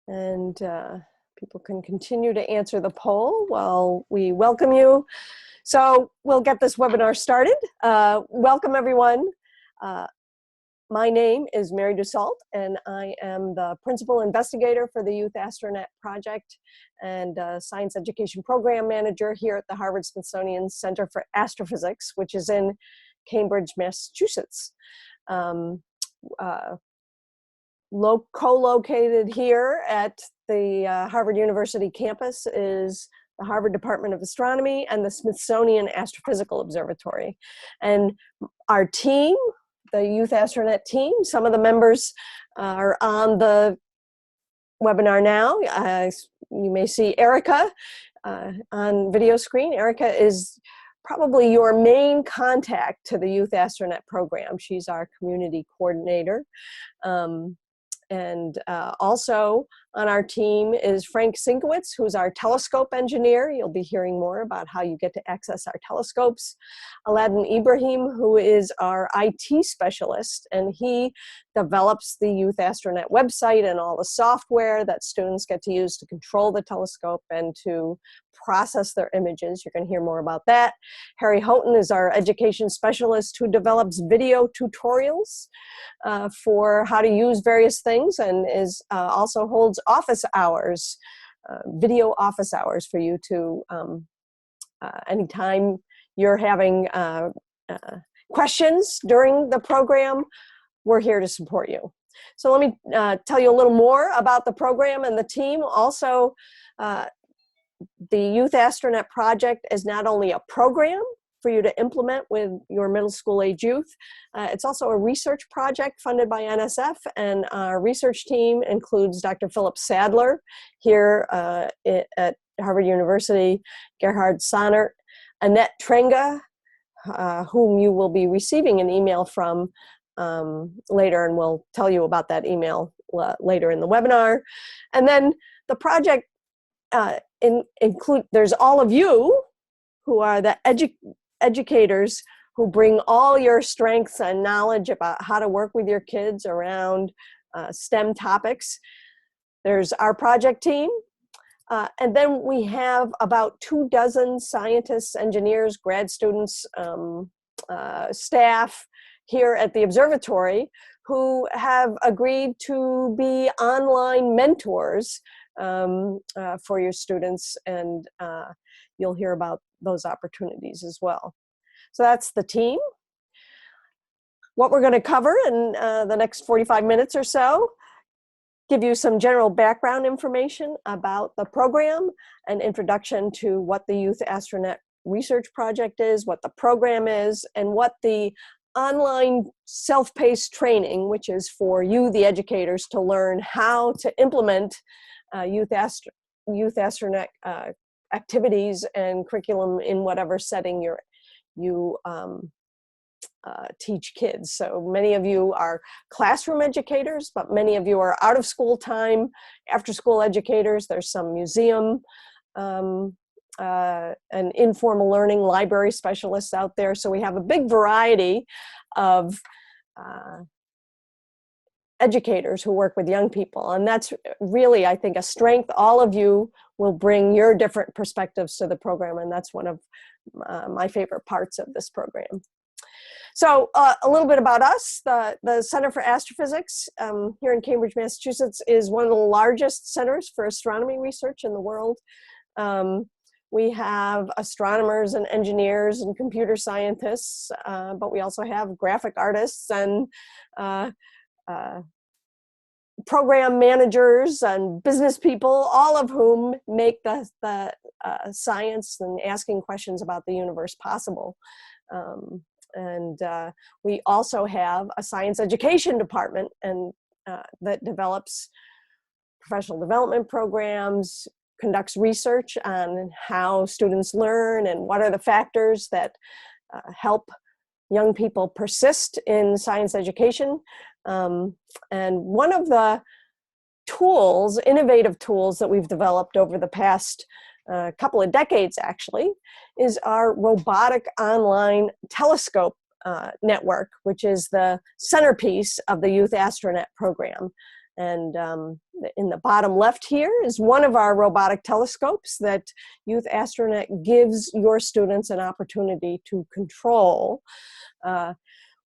And people can continue to answer the poll while we welcome you. So we'll get this webinar started. Welcome everyone. My name is Mary Dussault, and I am the Principal Investigator for the YouthAstroNet project and Science Education Program Manager here at the Harvard-Smithsonian Center for Astrophysics, which is in Cambridge, Massachusetts. Co-located here at the Harvard University campus is the Harvard Department of Astronomy and the Smithsonian Astrophysical Observatory. And our team, the YouthAstroNet team, some of the members are on the webinar now. You may see Erica on video screen. Erica is probably your main contact to the YouthAstroNet program. She's our community coordinator. Also on our team is Frank Sinkowitz, who's our telescope engineer. You'll be hearing more about how you get to access our telescopes. Aladdin Ibrahim, who is our IT specialist, and he develops the YouthAstroNet website and all the software that students get to use to control the telescope and to process their images. You're going to hear more about that. Harry Houghton is our education specialist who develops video tutorials for how to use various things, and is also holds office hours, video office hours for you to, anytime you're having questions during the program, we're here to support you. So let me tell you a little more about the program and the team. Also, the YouthAstroNet project is not only a program for you to implement with your middle school age youth, it's also a research project funded by NSF, and our research team includes Dr. Philip Sadler here at Harvard University, Gerhard Sonnert, Annette Trenga, whom you will be receiving an email from later, and we'll tell you about that email later in the webinar. And then the project there's all of you who are the educators who bring all your strengths and knowledge about how to work with your kids around STEM topics. There's our project team, and then we have about 24 scientists, engineers, grad students, staff here at the observatory who have agreed to be online mentors for your students, and you'll hear about those opportunities as well. So that's the team. What we're going to cover in the next 45 minutes or so: give you some general background information about the program, an introduction to what the YouthAstroNet research project is, what the program is, and what the online self-paced training, which is for you, the educators, to learn how to implement YouthAstroNet activities and curriculum in whatever setting you teach kids. So many of you are classroom educators, but many of you are out of school time, after school educators. There's some museum and informal learning library specialists out there. So we have a big variety of educators who work with young people, and that's really, I think, a strength. All of you will bring your different perspectives to the program, and that's one of my favorite parts of this program. So a little bit about us. The Center for Astrophysics here in Cambridge, Massachusetts is one of the largest centers for astronomy research in the world. We have astronomers and engineers and computer scientists, but we also have graphic artists and program managers and business people, all of whom make the science and asking questions about the universe possible. We also have a science education department and that develops professional development programs, conducts research on how students learn and what are the factors that help young people persist in science education. And one of the tools, innovative tools that we've developed over the past couple of decades actually, is our robotic online telescope network, which is the centerpiece of the YouthAstroNet program. And in the bottom left here is one of our robotic telescopes that YouthAstroNet gives your students an opportunity to control.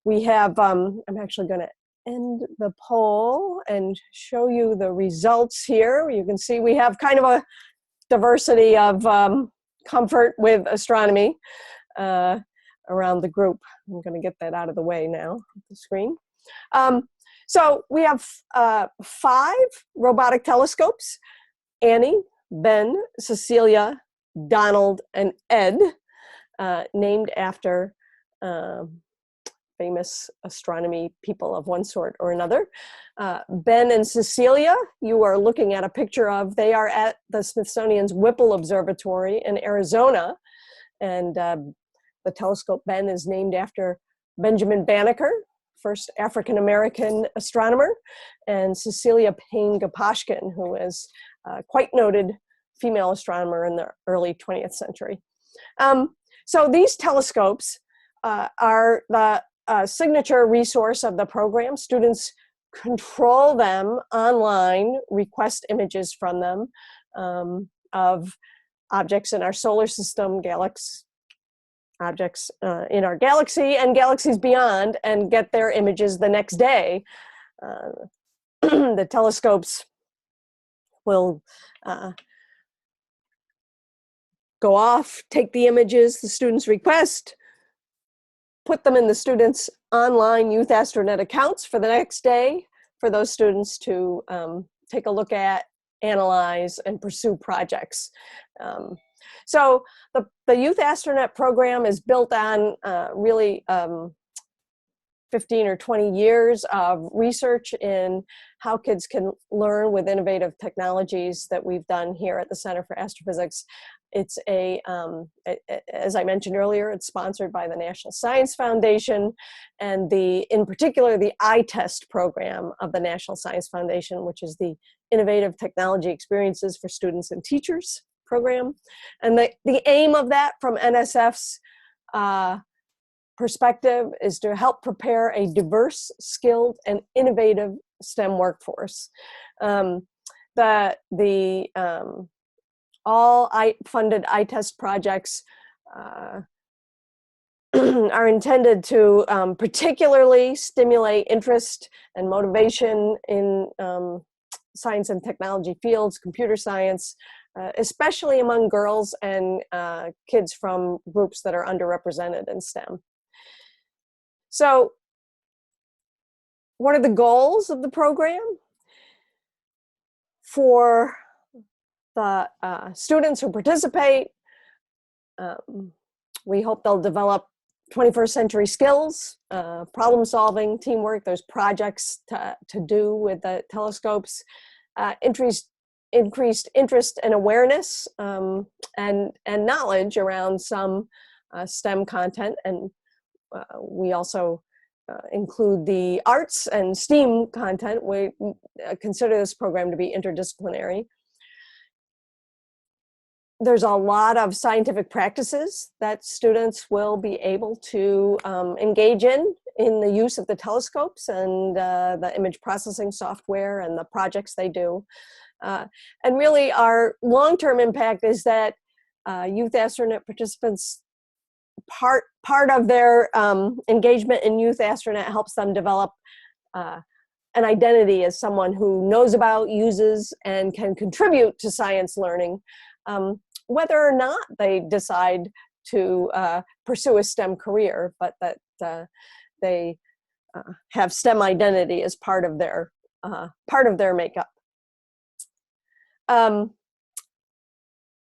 We have, I'm actually going to end the poll and show you the results here. You can see we have kind of a diversity of comfort with astronomy around the group. I'm going to get that out of the way now, the screen. So we have 5 robotic telescopes: Annie, Ben, Cecilia, Donald, and Ed, named after famous astronomy people of one sort or another. Ben and Cecilia, you are looking at a picture of, they are at the Smithsonian's Whipple Observatory in Arizona. And the telescope Ben is named after Benjamin Banneker, first African-American astronomer, and Cecilia Payne-Gaposchkin, who is quite noted female astronomer in the early 20th century. So these telescopes are the signature resource of the program. Students control them online, request images from them of objects in our solar system, objects in our galaxy and galaxies beyond, and get their images the next day. The telescopes will go off, take the images the students request, put them in the students' online YouthAstroNet accounts for the next day for those students to take a look at, analyze, and pursue projects. So the YouthAstroNet program is built on really 15 or 20 years of research in how kids can learn with innovative technologies that we've done here at the Center for Astrophysics. It's as I mentioned earlier, it's sponsored by the National Science Foundation and in particular, the iTest program of the National Science Foundation, which is the Innovative Technology Experiences for Students and Teachers program. And the aim of that from NSF's perspective is to help prepare a diverse, skilled, and innovative STEM workforce. All funded iTest projects are intended to particularly stimulate interest and motivation in science and technology fields, computer science, especially among girls and kids from groups that are underrepresented in STEM. So, what are the goals of the program? For the students who participate, we hope they'll develop 21st century skills, problem solving, teamwork. There's projects to do with the telescopes, increased interest and awareness and knowledge around some STEM content. And we also include the arts and STEAM content. We consider this program to be interdisciplinary. There's a lot of scientific practices that students will be able to engage in the use of the telescopes and the image processing software and the projects they do. And really our long-term impact is that YouthAstroNet participants, part of their engagement in YouthAstroNet helps them develop an identity as someone who knows about, uses, and can contribute to science learning, whether or not they decide to pursue a STEM career, but that they have STEM identity as part of their makeup.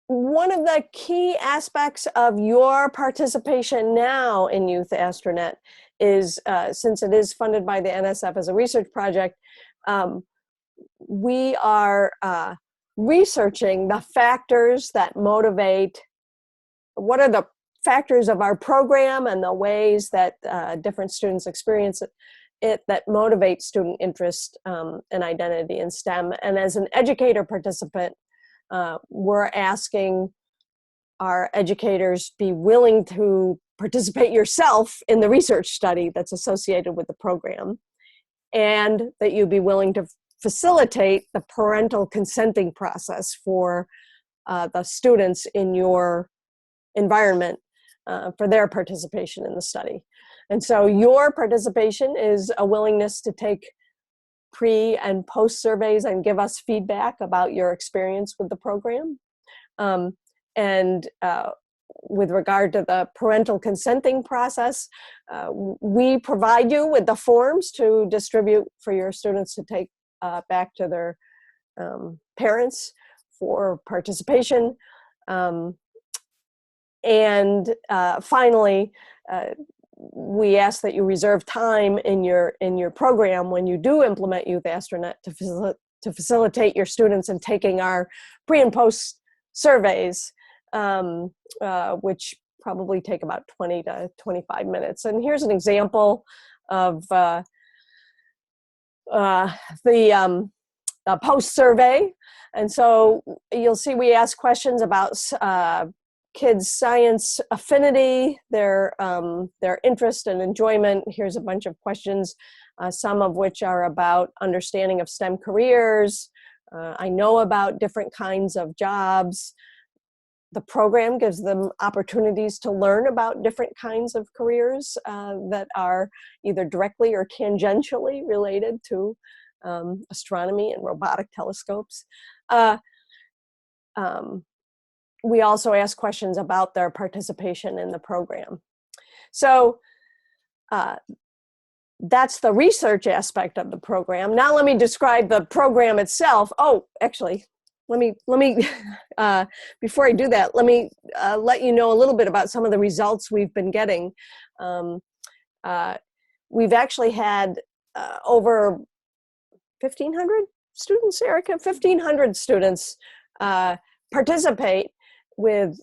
One of the key aspects of your participation now in YouthAstroNet is, since it is funded by the NSF as a research project, we are researching the factors that motivate, what are the factors of our program and the ways that different students experience it that motivate student interest and identity in STEM. And as an educator participant, we're asking our educators be willing to participate yourself in the research study that's associated with the program, and that you be willing to facilitate the parental consenting process for the students in your environment for their participation in the study. And so your participation is a willingness to take pre and post surveys and give us feedback about your experience with the program. With regard to the parental consenting process, we provide you with the forms to distribute for your students to take back to their parents for participation. Finally, we ask that you reserve time in your program when you do implement YouthAstroNet to facilitate your students in taking our pre and post surveys, which probably take about 20 to 25 minutes. And here's an example of the post survey. And so you'll see we ask questions about kids' science affinity, their interest and enjoyment. Here's a bunch of questions, some of which are about understanding of STEM careers. I know about different kinds of jobs. The program gives them opportunities to learn about different kinds of careers that are either directly or tangentially related to astronomy and robotic telescopes. We also ask questions about their participation in the program. So that's the research aspect of the program. Now let me describe the program itself. Oh, actually, let me before I do that, let me let you know a little bit about some of the results we've been getting. We've actually had over 1,500 students, Erica, 1,500 students participate with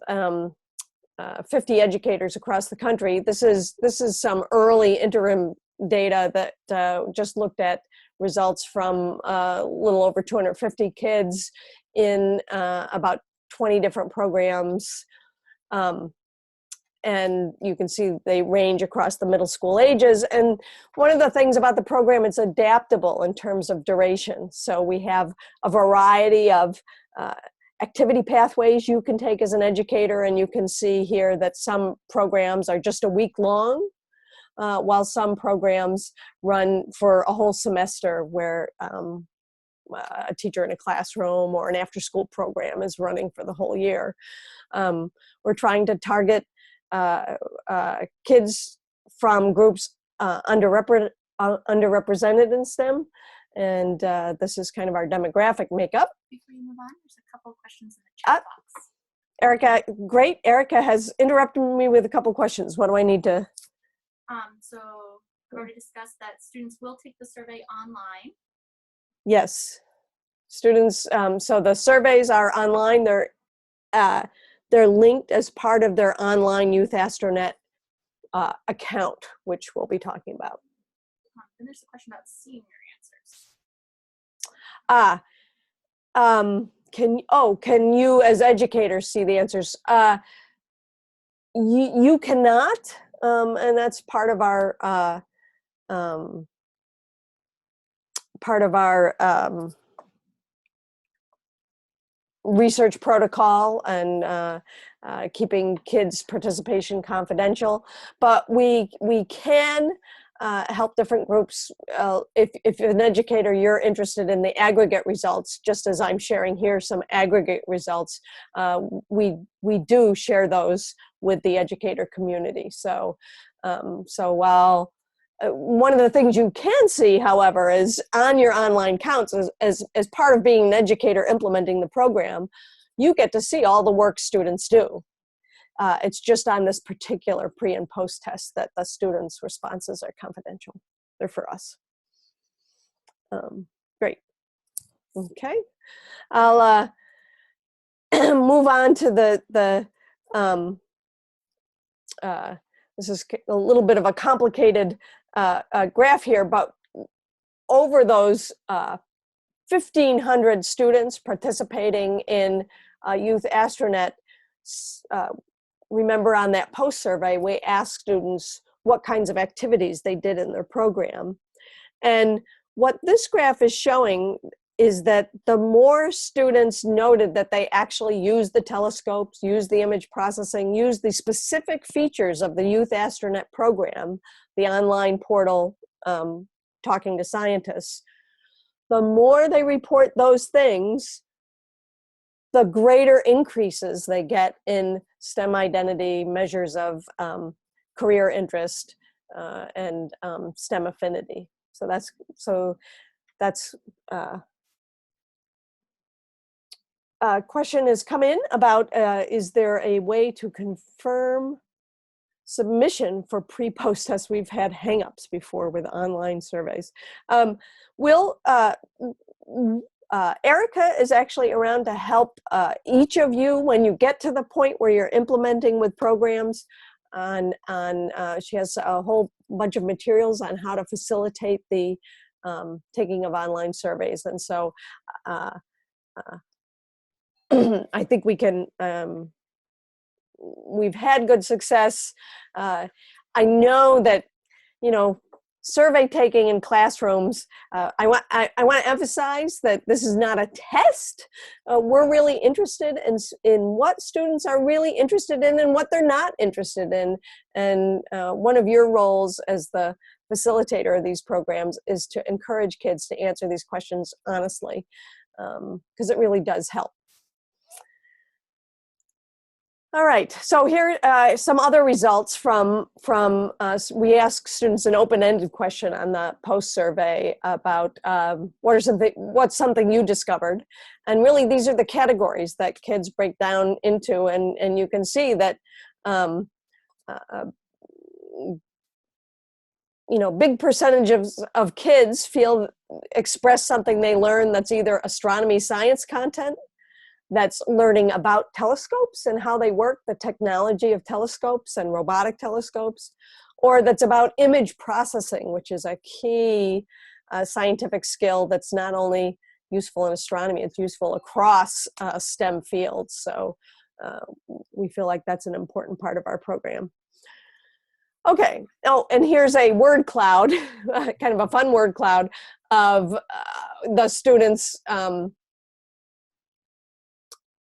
50 educators across the country. This is some early interim data that just looked at results from a little over 250 kids in about 20 different programs. And you can see they range across the middle school ages. And one of the things about the program, it's adaptable in terms of duration. So we have a variety of activity pathways you can take as an educator, and you can see here that some programs are just a week long, while some programs run for a whole semester where a teacher in a classroom or an after-school program is running for the whole year. We're trying to target kids from groups underrepresented in STEM, and this is kind of our demographic makeup. Before you move on, there's a couple of questions in the chat box. Erica, great. Erica has interrupted me with a couple questions. What do I need to? So I've already discussed that students will take the survey online. Yes, students. So the surveys are online. They're linked as part of their online YouthAstroNet account, which we'll be talking about. And there's a question about seeing your answers. Can you as educators see the answers? You cannot, and that's part of our research protocol and keeping kids' participation confidential. But we can help different groups. If an educator, you're interested in the aggregate results, just as I'm sharing here some aggregate results, we do share those with the educator community. So while one of the things you can see, however, is on your online counts, as part of being an educator implementing the program, you get to see all the work students do. It's just on this particular pre and post test that the students' responses are confidential. They're for us. Great. Okay. I'll move on to this is a little bit of a complicated graph here, but over those 1,500 students participating in YouthAstroNet, remember on that post survey, we asked students what kinds of activities they did in their program. And what this graph is showing is that the more students noted that they actually use the telescopes, use the image processing, use the specific features of the YouthAstroNet program, the online portal, talking to scientists, the more they report those things, the greater increases they get in STEM identity, measures of career interest, and STEM affinity. So that's question has come in about, is there a way to confirm submission for pre-post tests? We've had hangups before with online surveys. Erica is actually around to help each of you when you get to the point where you're implementing with programs. She has a whole bunch of materials on how to facilitate the taking of online surveys. And so I think we can, we've had good success. I know that, survey taking in classrooms, I want to emphasize that this is not a test. We're really interested in what students are really interested in and what they're not interested in. And one of your roles as the facilitator of these programs is to encourage kids to answer these questions honestly, because it really does help. All right, so here are some other results from we asked students an open-ended question on the post survey about what's something you discovered. And really these are the categories that kids break down into, and you can see that big percentage of kids express something they learn that's either astronomy science content, that's learning about telescopes and how they work, the technology of telescopes and robotic telescopes, or that's about image processing, which is a key scientific skill that's not only useful in astronomy, it's useful across STEM fields. So we feel like that's an important part of our program. Okay, and here's a word cloud, kind of a fun word cloud of the students'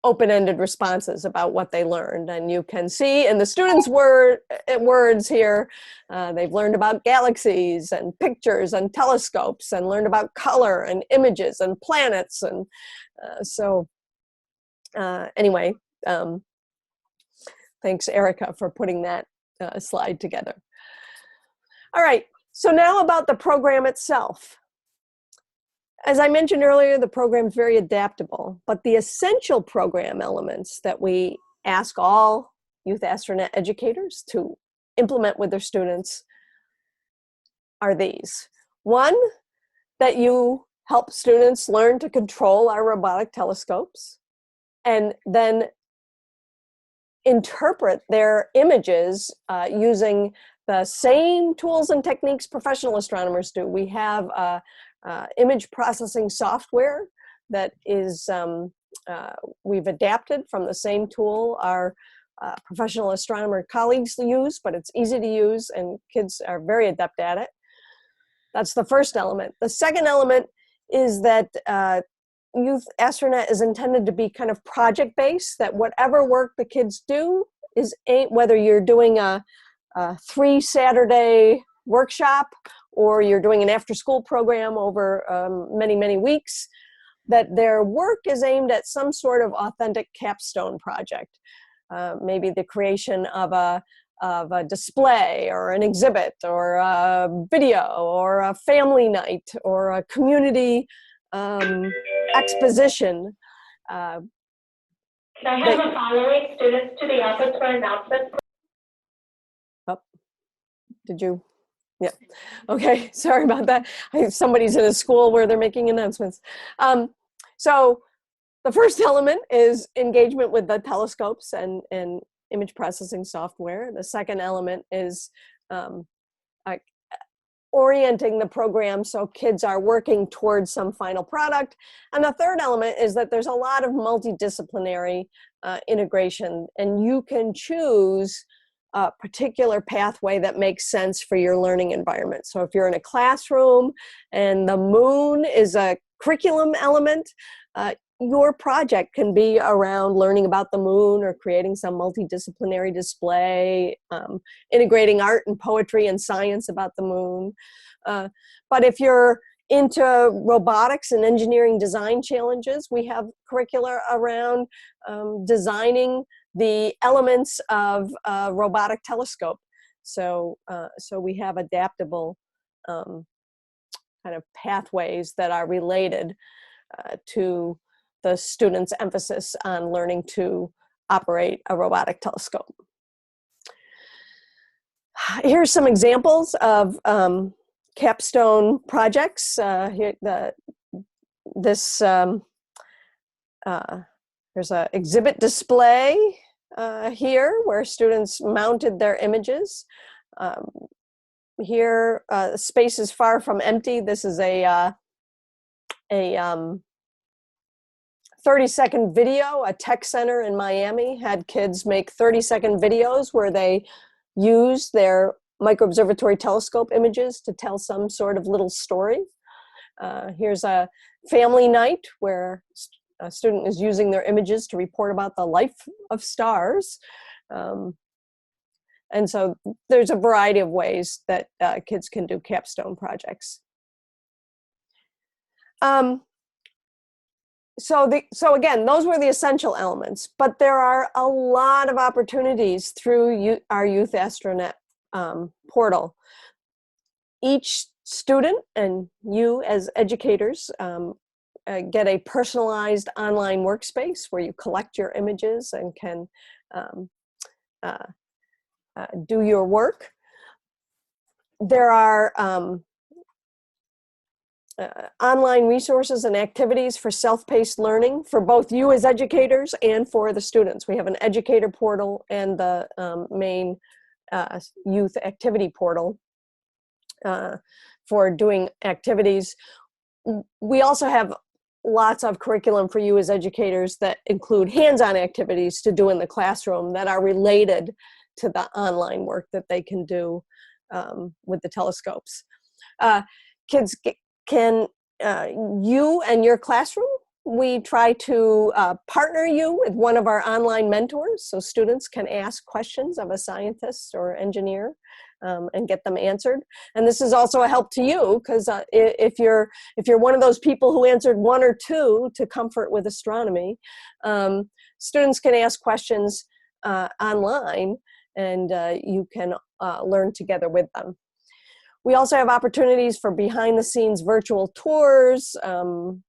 open-ended responses about what they learned. And you can see in the students' words here, they've learned about galaxies and pictures and telescopes and learned about color and images and planets. And anyway, thanks Erica for putting that slide together. All right, so now about the program itself. As I mentioned earlier, the program is very adaptable, but the essential program elements that we ask all YouthAstroNet educators to implement with their students are these. One, that you help students learn to control our robotic telescopes and then interpret their images using the same tools and techniques professional astronomers do. We have image processing software that is we've adapted from the same tool our professional astronomer colleagues use, but it's easy to use and kids are very adept at it. That's the first element. The second element is that YouthAstroNet is intended to be kind of project-based, that whatever work the kids do is whether you're doing a 3-Saturday workshop or you're doing an after-school program over many, many weeks, that their work is aimed at some sort of authentic capstone project. Maybe the creation of a display or an exhibit or a video or a family night or a community exposition. Can I have a following students to the office for announcements? Oh, did you? Yeah. Okay. Sorry about that. Somebody's in a school where they're making announcements. So the first element is engagement with the telescopes and image processing software. The second element is orienting the program so kids are working towards some final product. And the third element is that there's a lot of multidisciplinary integration, and you can choose a particular pathway that makes sense for your learning environment. So if you're in a classroom and the moon is a curriculum element, your project can be around learning about the moon or creating some multidisciplinary display, integrating art and poetry and science about the moon. But if you're into robotics and engineering design challenges, we have curricula around designing the elements of a robotic telescope. So we have adaptable kind of pathways that are related to the students' emphasis on learning to operate a robotic telescope. Here's some examples of capstone projects. There's an exhibit display here where students mounted their images. Here, space is far from empty. This is a 30-second video. A tech center in Miami had kids make 30-second videos where they use their microobservatory telescope images to tell some sort of little story. Here's a family night where a student is using their images to report about the life of stars. And so there's a variety of ways that kids can do capstone projects. So again, those were the essential elements, but there are a lot of opportunities through our YouthAstroNet portal. Each student and you as educators get a personalized online workspace where you collect your images and can do your work. There are online resources and activities for self-paced learning for both you as educators and for the students. We have an educator portal and the main youth activity portal for doing activities. We also have lots of curriculum for you as educators that include hands-on activities to do in the classroom that are related to the online work that they can do with the telescopes. Kids can, you and your classroom, we try to partner you with one of our online mentors, so students can ask questions of a scientist or engineer and get them answered. And this is also a help to you, because if you're one of those people who answered 1 or 2 to comfort with astronomy, students can ask questions online, and you can learn together with them. We also have opportunities for behind-the-scenes virtual tours, and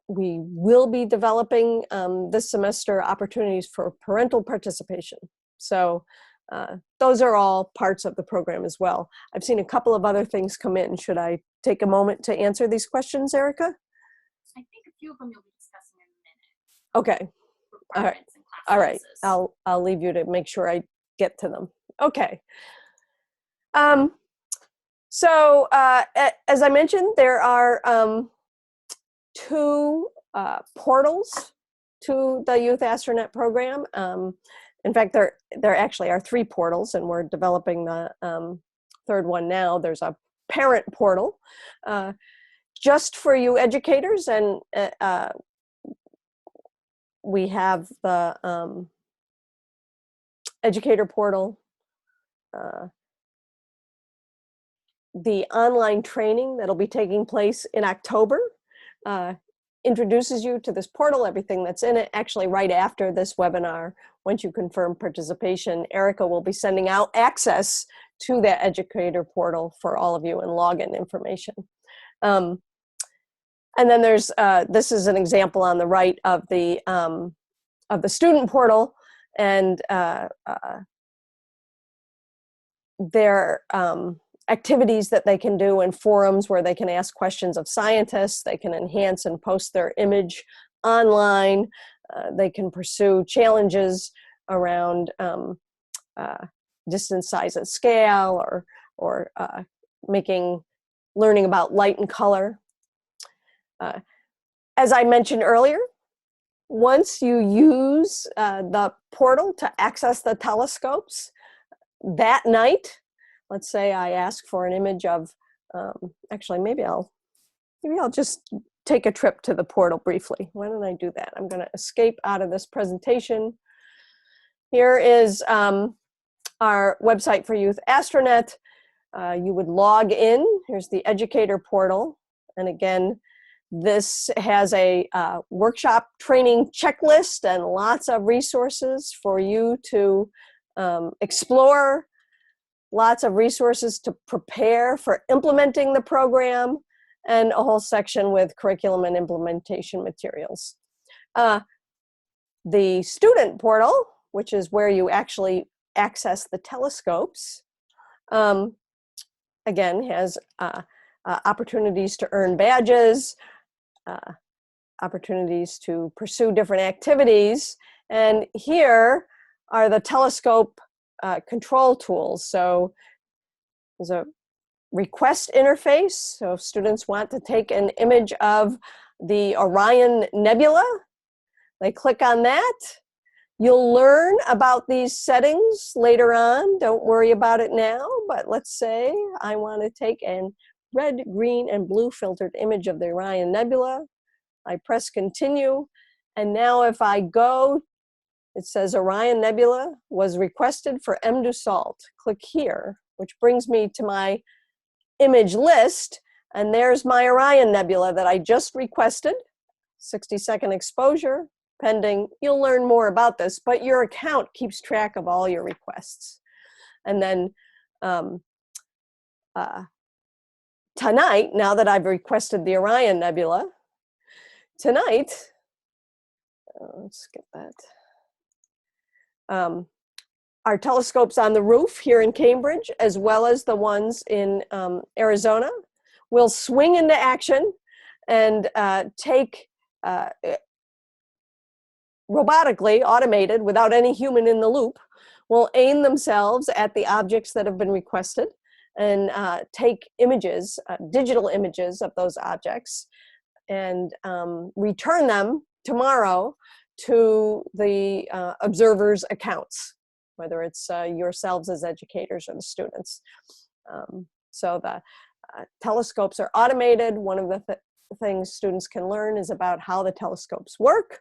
we will be developing this semester opportunities for parental participation. So those are all parts of the program as well. I've seen a couple of other things come in. Should I take a moment to answer these questions, Erica? I think a few of them you'll be discussing in a minute. Okay. All right. All right. I'll leave you to make sure I get to them. Okay. So as I mentioned, there are 2 portals to the YouthAstroNet program. In fact, there actually are 3 portals, and we're developing the 3rd one now. There's a parent portal just for you educators, and we have the educator portal. The online training that'll be taking place in October introduces you to this portal, everything that's in it. Actually, right after this webinar, once you confirm participation, Erica will be sending out access to that educator portal for all of you and login information. And then there's, this is an example on the right of the student portal, and their activities that they can do in forums where they can ask questions of scientists, they can enhance and post their image online, they can pursue challenges around distance, size, and scale, or learning about light and color. As I mentioned earlier, once you use the portal to access the telescopes, that night, let's say I ask for an image of, actually maybe I'll just take a trip to the portal briefly. Why don't I do that? I'm going to escape out of this presentation. Here is our website for YouthAstroNet. You would log in. Here's the educator portal. And again, this has a workshop training checklist and lots of resources for you to explore, lots of resources to prepare for implementing the program, and a whole section with curriculum and implementation materials. The student portal, which is where you actually access the telescopes, again, has opportunities to earn badges, opportunities to pursue different activities. And here are the telescope control tools. So there's a request interface. So if students want to take an image of the Orion Nebula, they click on that. You'll learn about these settings later on. Don't worry about it now, but let's say I want to take a red, green, and blue filtered image of the Orion Nebula. I press continue, and now if I go, it says Orion Nebula was requested for M. Dussault. Click here, which brings me to my image list, and there's my Orion Nebula that I just requested. 60-second exposure, pending. You'll learn more about this, but your account keeps track of all your requests. And then tonight, now that I've requested the Orion Nebula, tonight, let's get that. Our telescopes on the roof here in Cambridge, as well as the ones in Arizona, will swing into action and take robotically, automated, without any human in the loop, will aim themselves at the objects that have been requested and take images, digital images of those objects, and return them tomorrow to the observers' accounts, whether it's yourselves as educators or the students. So the telescopes are automated. One of the things students can learn is about how the telescopes work.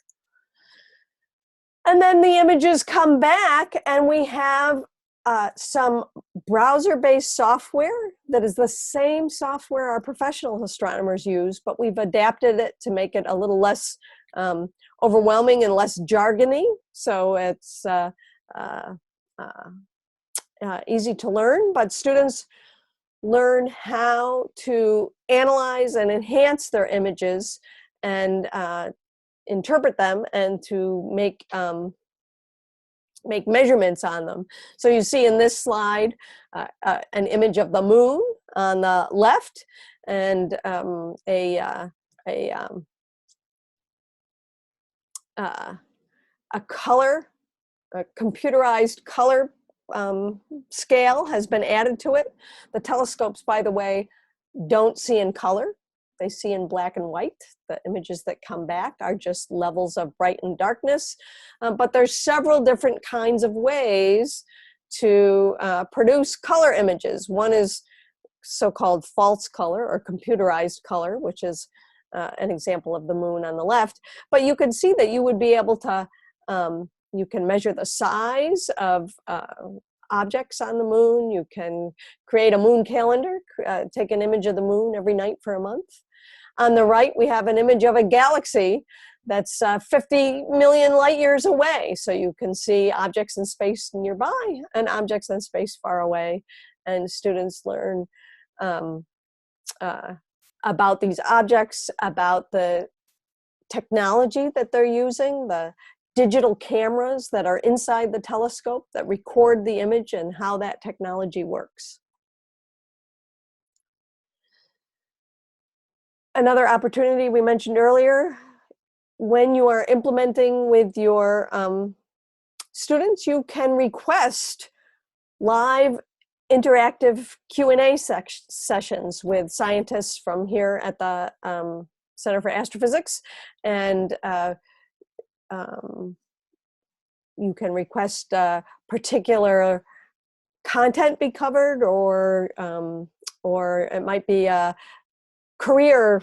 And then the images come back, and we have some browser-based software that is the same software our professional astronomers use, but we've adapted it to make it a little less overwhelming and less jargony. So it's easy to learn, but students learn how to analyze and enhance their images and interpret them and to make measurements on them. So you see in this slide an image of the moon on the left, and a computerized color scale has been added to it. The telescopes, by the way, don't see in color. They see in black and white. The images that come back are just levels of bright and darkness. But there's several different kinds of ways to produce color images. One is so-called false color or computerized color, which is an example of the moon on the left. But you can see that you would be able to, you can measure the size of objects on the moon. You can create a moon calendar, take an image of the moon every night for a month. On the right, we have an image of a galaxy that's 50 million light years away. So you can see objects in space nearby and objects in space far away. And students learn about these objects, about the technology that they're using, the digital cameras that are inside the telescope that record the image and how that technology works. Another opportunity we mentioned earlier, when you are implementing with your students, you can request live interactive Q&A sessions with scientists from here at the Center for Astrophysics, and you can request particular content be covered, or it might be a career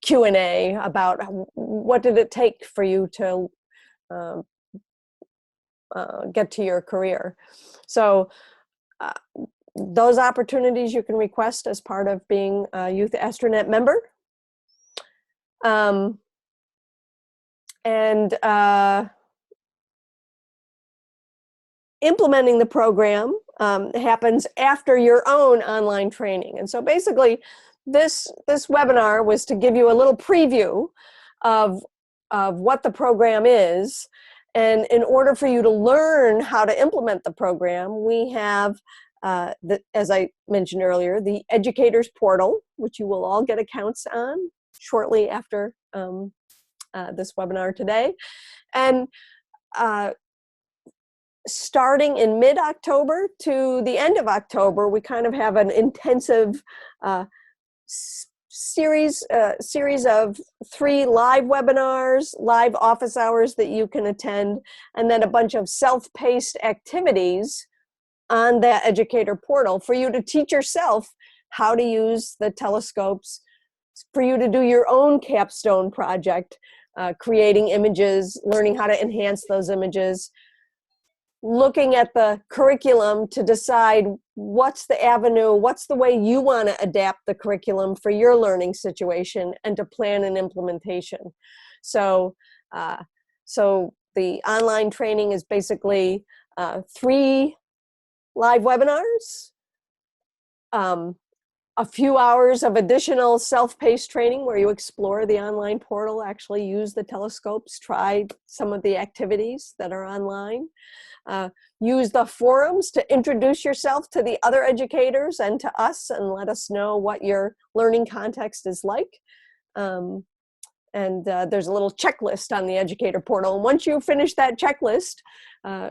Q&A about what did it take for you to get to your career. So those opportunities you can request as part of being a YouthAstroNet member. Implementing the program happens after your own online training. And so basically, this webinar was to give you a little preview of what the program is. And in order for you to learn how to implement the program, we have, as I mentioned earlier, the educators portal, which you will all get accounts on shortly after this webinar today. And starting in mid-October to the end of October, we kind of have an intensive series of 3 live webinars, live office hours that you can attend, and then a bunch of self-paced activities on that educator portal for you to teach yourself how to use the telescopes, for you to do your own capstone project, creating images, learning how to enhance those images, looking at the curriculum to decide what's the avenue, what's the way you want to adapt the curriculum for your learning situation, and to plan an implementation. So, so the online training is basically 3 live webinars, a few hours of additional self-paced training where you explore the online portal, actually use the telescopes, try some of the activities that are online. Use the forums to introduce yourself to the other educators and to us, and let us know what your learning context is like. There's a little checklist on the educator portal. And once you finish that checklist,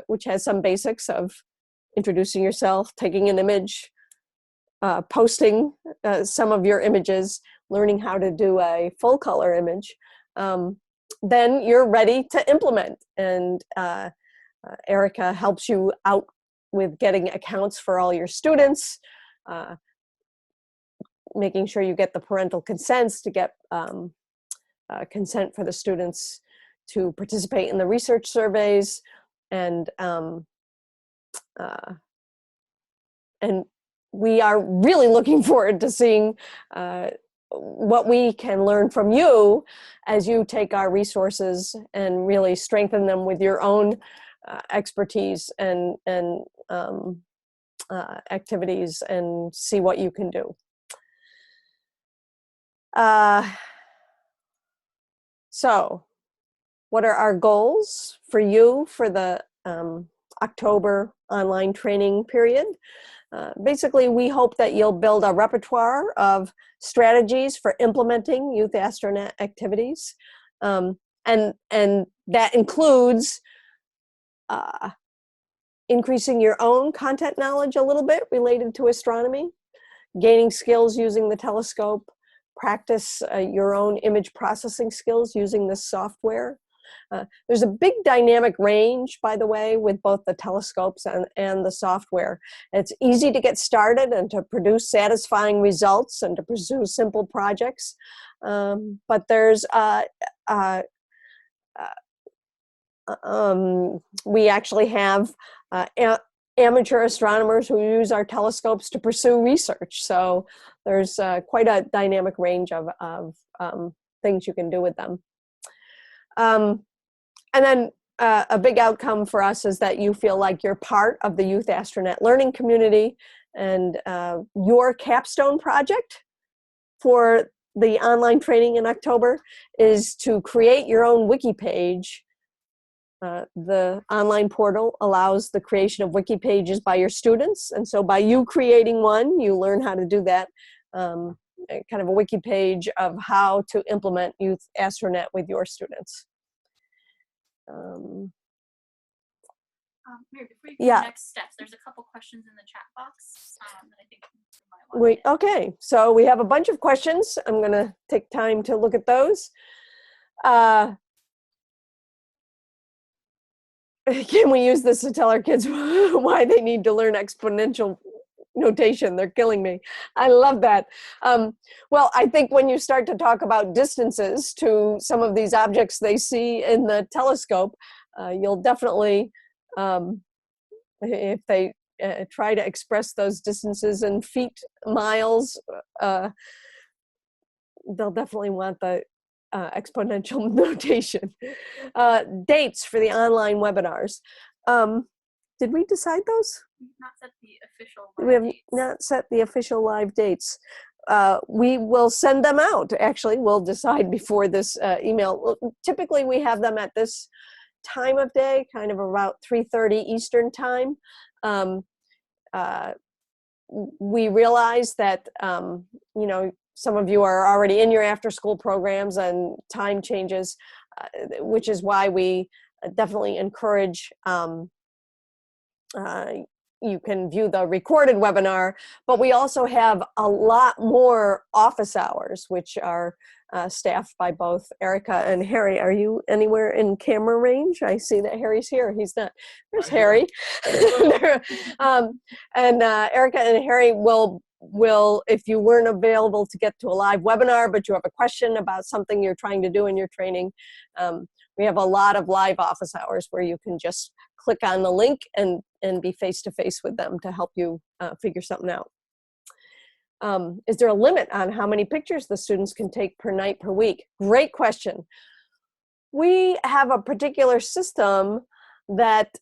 which has some basics of introducing yourself, taking an image, posting some of your images, learning how to do a full color image, then you're ready to implement. And Erica helps you out with getting accounts for all your students, making sure you get the parental consents to get consent for the students to participate in the research surveys, and we are really looking forward to seeing what we can learn from you as you take our resources and really strengthen them with your own expertise and activities, and see what you can do. So what are our goals for you for the October online training period? Basically, we hope that you'll build a repertoire of strategies for implementing YouthAstroNet activities. And that includes increasing your own content knowledge a little bit related to astronomy, gaining skills using the telescope, practice your own image processing skills using this software. There's a big dynamic range, by the way, with both the telescopes and the software. It's easy to get started and to produce satisfying results and to pursue simple projects. But there's we actually have amateur astronomers who use our telescopes to pursue research. So there's quite a dynamic range of things you can do with them. And then a big outcome for us is that you feel like you're part of the YouthAstroNet learning community, and your capstone project for the online training in October is to create your own wiki page. The online portal allows the creation of wiki pages by your students, and so by you creating one, you learn how to do that, kind of a wiki page of how to implement YouthAstroNet with your students. Mary, before you go Yeah. to the next steps, there's a couple questions in the chat box that I think you might want to Okay, so we have a bunch of questions. I'm going to take time to look at those. can we use this to tell our kids why they need to learn exponential notation? They're killing me. I love that. Well, I think when you start to talk about distances to some of these objects they see in the telescope, you'll definitely, if they try to express those distances in feet, miles, they'll definitely want the exponential notation. Dates for the online webinars. Did we decide those? We've not set the official We have dates. not set the official live dates. We will send them out. Actually, we'll decide before this email. Typically, we have them at this time of day, kind of about 3:30 Eastern time. We realize that, you know, some of you are already in your after-school programs and time changes, which is why we definitely encourage you can view the recorded webinar, but we also have a lot more office hours, which are staffed by both Erica and Harry. Are you anywhere in camera range? I see that Harry's here. He's not. There's Harry. And Erica and Harry will, if you weren't available to get to a live webinar, but you have a question about something you're trying to do in your training, we have a lot of live office hours where you can just click on the link and be face-to-face with them to help you figure something out. Is there a limit on how many pictures the students can take per night per week? Great question. We have a particular system that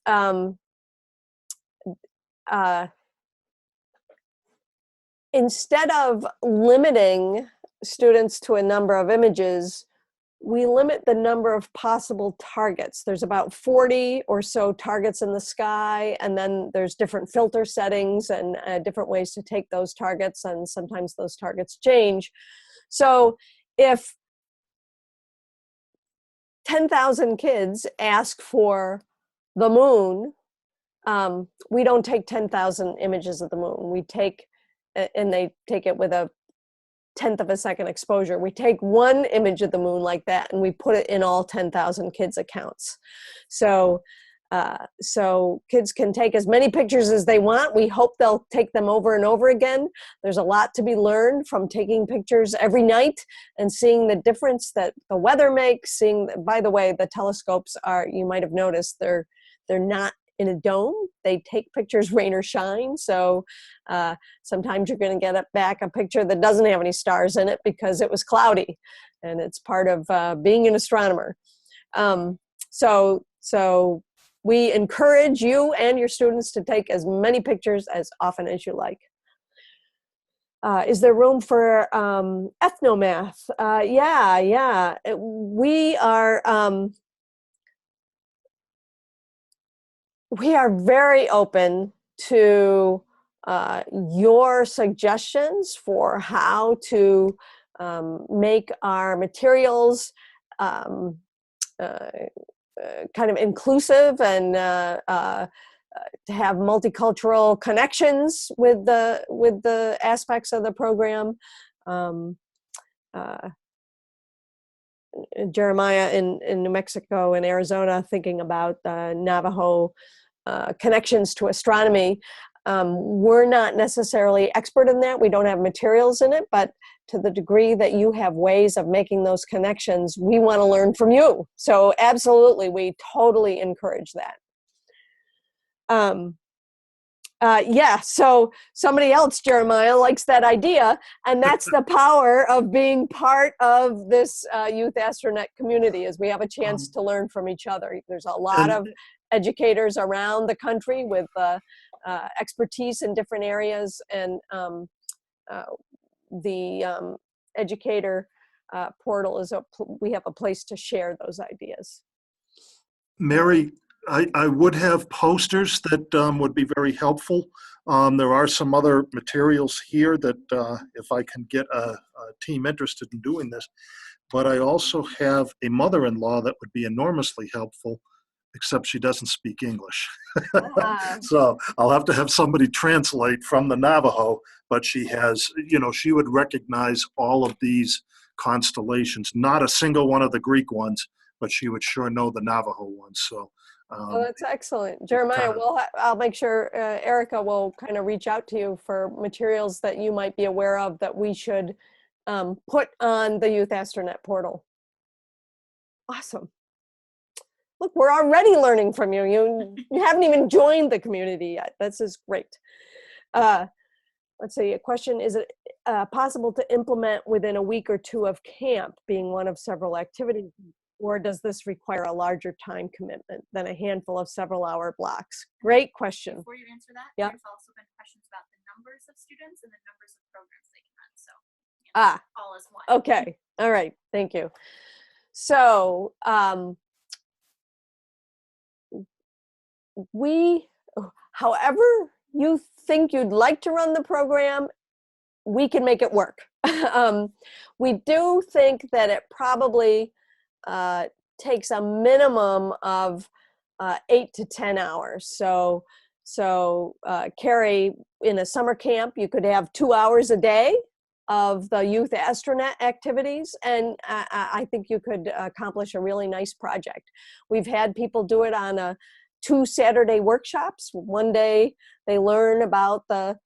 instead of limiting students to a number of images, we limit the number of possible targets. There's about 40 or so targets in the sky, and then there's different filter settings and different ways to take those targets, and sometimes those targets change. So if 10,000 kids ask for the moon, we don't take 10,000 images of the moon. We take, and they take it with a 1/10 of a second exposure. We take one image of the moon like that and we put it in all 10,000 kids' accounts. So, so kids can take as many pictures as they want. We hope they'll take them over and over again. There's a lot to be learned from taking pictures every night and seeing the difference that the weather makes. Seeing, by the way, the telescopes are, you might have noticed, they're not in a dome. They take pictures rain or shine. So sometimes you're going to get back a picture that doesn't have any stars in it because it was cloudy, and it's part of being an astronomer. So we encourage you and your students to take as many pictures as often as you like. Is there room for ethnomath? Yeah. We are very open to your suggestions for how to make our materials kind of inclusive and to have multicultural connections with the aspects of the program. Jeremiah in New Mexico and Arizona, thinking about Navajo connections to astronomy. We're not necessarily expert in that. We don't have materials in it, but to the degree that you have ways of making those connections, we want to learn from you. So absolutely, we totally encourage that. Yeah, so somebody else, Jeremiah, likes that idea, and that's the power of being part of this Youth Astronet community, is we have a chance to learn from each other. There's a lot of educators around the country with expertise in different areas, and the educator portal is we have a place to share those ideas. Mary, I would have posters that would be very helpful. There are some other materials here that if I can get a team interested in doing this, but I also have a mother-in-law that would be enormously helpful, except she doesn't speak English. So I'll have to have somebody translate from the Navajo, but she has, you know, she would recognize all of these constellations, not a single one of the Greek ones, but she would sure know the Navajo ones. So Oh, that's excellent. Jeremiah, kind of- I'll make sure Erica will kind of reach out to you for materials that you might be aware of that we should put on the Youth Astronet portal. Awesome. Look, we're already learning from you. You haven't even joined the community yet. This is great. Let's see, a question, is it possible to implement within a week or two of camp being one of several activities? Or does this require a larger time commitment than a handful of several-hour blocks? Great question. Before you answer that, Yep. there's also been questions about the numbers of students and the numbers of programs they can run. So all is one. Okay. All right. Thank you. So however you think you'd like to run the program, we can make it work. We do think that it probably takes a minimum of 8 to 10 hours. So Carrie, in a summer camp, you could have 2 hours a day of the Youth Astronet activities, and I think you could accomplish a really nice project. We've had people do it on 2 Saturday workshops. One day they learn about the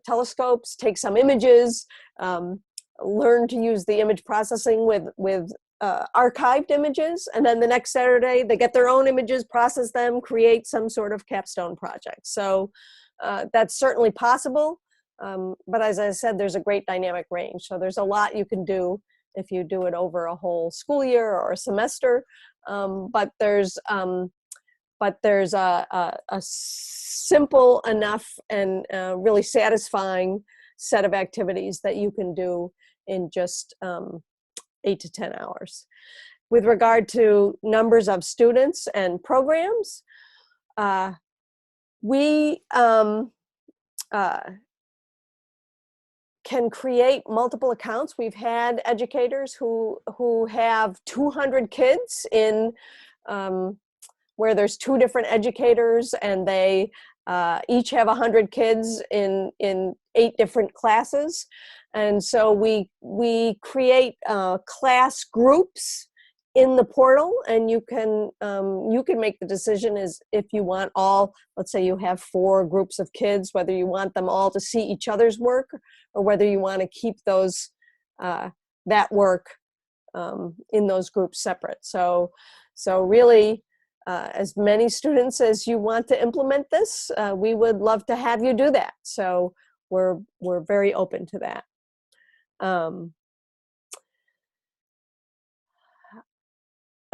telescopes, take some images, learn to use the image processing with archived images, and then the next Saturday they get their own images, process them, create some sort of capstone project. So that's certainly possible, but as I said, there's a great dynamic range. So there's a lot you can do if you do it over a whole school year or a semester, but there's a simple enough and really satisfying set of activities that you can do in just 8 to 10 hours. With regard to numbers of students and programs, we can create multiple accounts. We've had educators who have 200 kids in where there's 2 different educators, and they each have 100 kids in 8 different classes. And so we create class groups in the portal, and you can make the decision as if you want all, let's say you have 4 groups of kids, whether you want them all to see each other's work or whether you want to keep those that work in those groups separate. So really, as many students as you want to implement this, we would love to have you do that. So we're very open to that.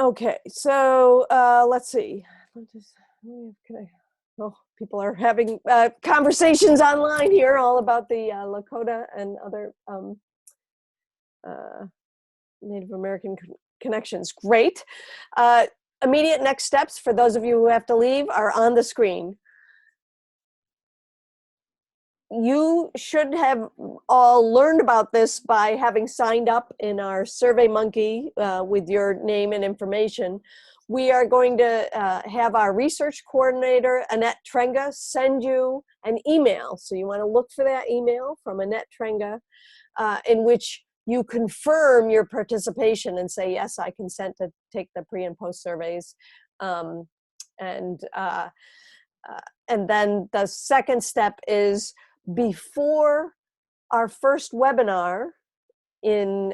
Okay, so let's see. Oh, people are having conversations online here all about the Lakota and other Native American connections. Great. Immediate next steps for those of you who have to leave are on the screen. You should have all learned about this by having signed up in our SurveyMonkey with your name and information. We are going to have our research coordinator, Annette Trenga, send you an email. So you want to look for that email from Annette Trenga in which you confirm your participation and say, yes, I consent to take the pre and post surveys. And then the second step is before our first webinar in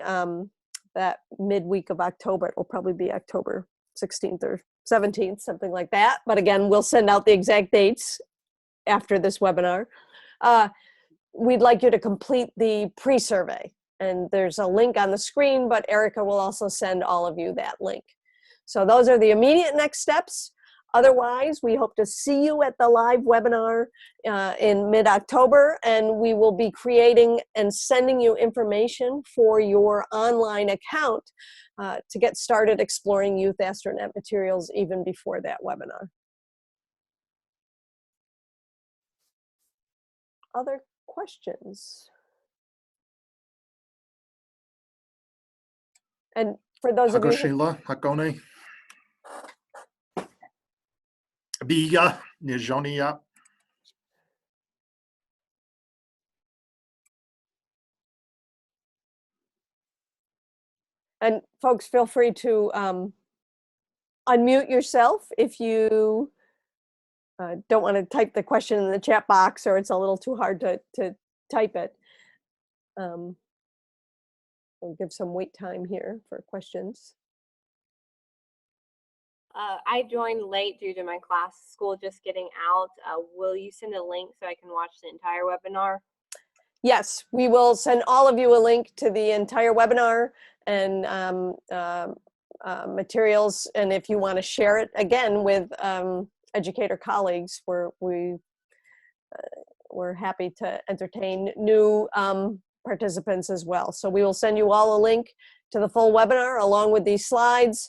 that midweek of October. It will probably be October 16th or 17th, something like that. But again, we'll send out the exact dates after this webinar. We'd like you to complete the pre-survey. And there's a link on the screen, but Erica will also send all of you that link. So those are the immediate next steps. Otherwise, we hope to see you at the live webinar in mid-October, and we will be creating and sending you information for your online account to get started exploring Youth Astronet materials even before that webinar. Other questions? And for those of you who, Hagoshila, Hakone. Biya, Nijonia. and folks, feel free to unmute yourself if you don't want to type the question in the chat box, or it's a little too hard to type it. We'll give some wait time here for questions. I joined late due to my school just getting out. Will you send a link so I can watch the entire webinar? Yes, we will send all of you a link to the entire webinar and materials. And if you want to share it again with educator colleagues, we're happy to entertain new participants as well. So we will send you all a link to the full webinar along with these slides.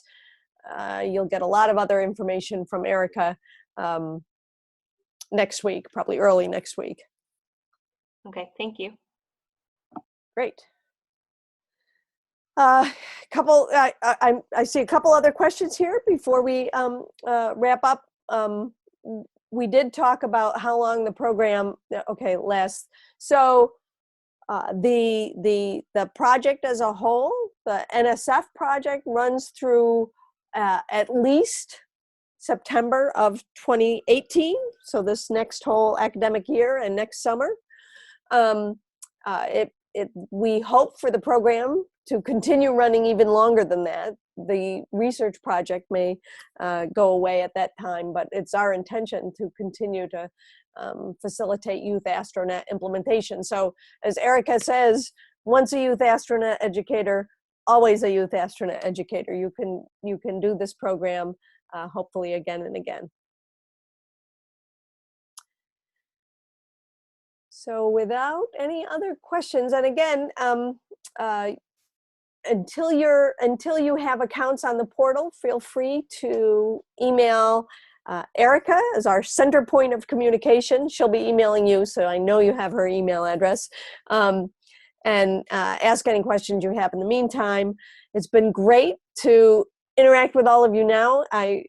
You'll get a lot of other information from Erica next week, probably early next week. Okay, thank you. Great. I see a couple other questions here before we wrap up. We did talk about how long the program lasts. So the project as a whole, the NSF project, runs through at least September of 2018. So this next whole academic year and next summer. We hope for the program to continue running even longer than that. The research project may go away at that time, but it's our intention to continue to facilitate YouthAstroNet implementation. So as Erica says, once a YouthAstroNet educator, always a YouthAstroNet educator. You can do this program hopefully again and again. So without any other questions, and again, until you have accounts on the portal, feel free to email Erica as our center point of communication. She'll be emailing you, so I know you have her email address. And ask any questions you have in the meantime. It's been great to interact with all of you now. I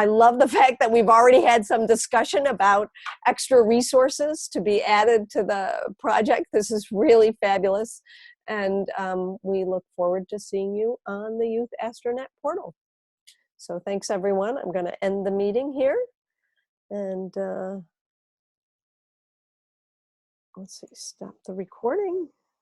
love the fact that we've already had some discussion about extra resources to be added to the project. This is really fabulous. And we look forward to seeing you on the YouthAstroNet portal. So thanks, everyone. I'm going to end the meeting here. And let's see, stop the recording.